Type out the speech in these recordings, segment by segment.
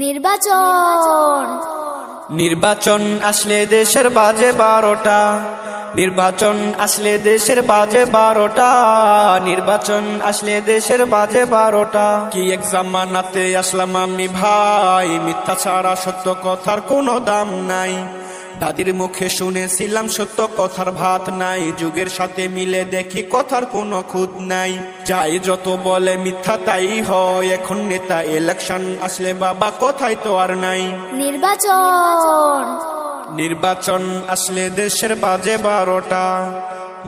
নির্বাচন নির্বাচন আসলে দেশের বাজে 12টা। নির্বাচন আসলে দেশের বাজে 12টা। নির্বাচন আসলে দেশের বাজে 12টা। কি এক জামানাতে আসলাম আমি ভাই, মিথ্যা ছাড়া সত্য কথার কোনো দাম নাই। দাদির মুখে শুনেছিলাম সত্য কথার ভাত নাই, যুগের সাথে মিলে দেখি কথার কোনো খুঁত নাই। যাই যত বলে মিথ্যা তাই হয়, এখন নেতা ইলেকশন আসলে বাবা কথাই তো আর নাই। নির্বাচন নির্বাচন আসলে দেশের বাজে 12টা।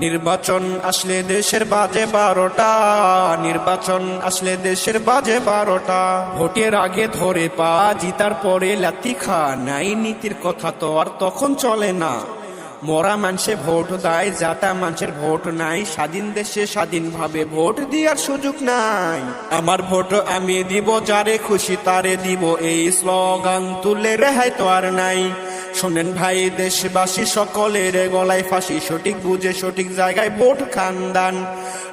নির্বাচন আসলে দেশের বাজে 12টা। নির্বাচন আসলে দেশের বাজে 12টা। ভোটের আগে ধরে পা, জিতার পরে লাথি খা, নাই নীতির কথা তো আর তখন চলে না। মরা মানুষে ভোট দেয়, যাতা মানুষের ভোট নাই। স্বাধীন দেশে স্বাধীনভাবে ভোট দেওয়ার সুযোগ নাই। আমার ভোট আমি দিব, যারে খুশি তারে দিব, এই স্লোগান তুলে রেহাই তো আর নাই। শোনেন ভাই দেশবাসী সকলের গলায় ফাঁসি, সঠিক বুঝে সঠিক জায়গায় ভোট খানদান।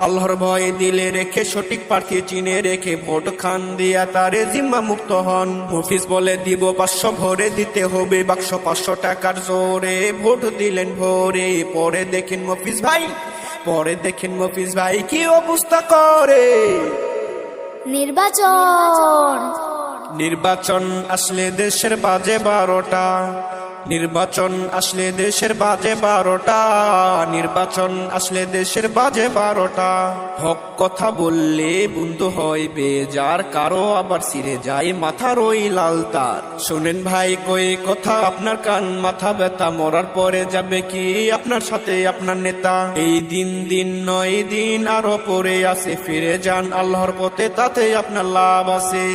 আল্লাহর ভয় দিলে রেখে সঠিক প্রার্থী চিনে রেখে ভোট খান দিয়া তারে জিম্মা মুক্ত হন। মফিজ বলে দিব 500 ভরে দিতে হবে বাক্স, 500 টাকার জোরে ভোট দিলেন ভোরে। পরে দেখেন মফিজ ভাই, পরে দেখেন মফিজ ভাই কি অবস্থা করে। নির্বাচন নির্বাচন আসলে দেশের বাজে 12টা। নির্বাচন আসলে দেশের বাজে 12টা। নির্বাচন আসলে দেশের বাজে 12টা। হক কথা বললে বন্ধু হয় বেজার, কারো আবার ছিঁড়ে যায় মাথার ওই লাল তার। শোনেন ভাই কই কথা আপনার কান মাথা ব্যথা, মরার পরে যাবে কি আপনার সাথে আপনার নেতা। এই দিন দিন নয় দিন আরো পরে আছে, ফিরে যান আল্লাহর পথে তাতে আপনার লাভ আছে।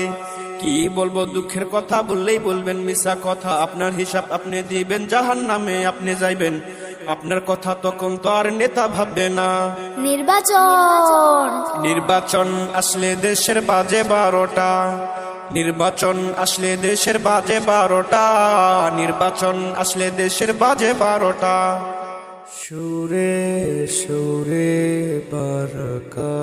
কি বলবো দুঃখের কথা, বললেই বলবেন মিছা কথা, আপনার হিসাব আপনি দিবেন, জাহান্নামে আপনি যাইবেন। আপনার কথা তখন তো আর নেতা ভাববে না। নির্বাচন নির্বাচন আসলে দেশের বাজে 12টা। নির্বাচন আসলে দেশের বাজে 12টা। নির্বাচন আসলে দেশের বাজে 12টা। সুরে সুরে বারকা।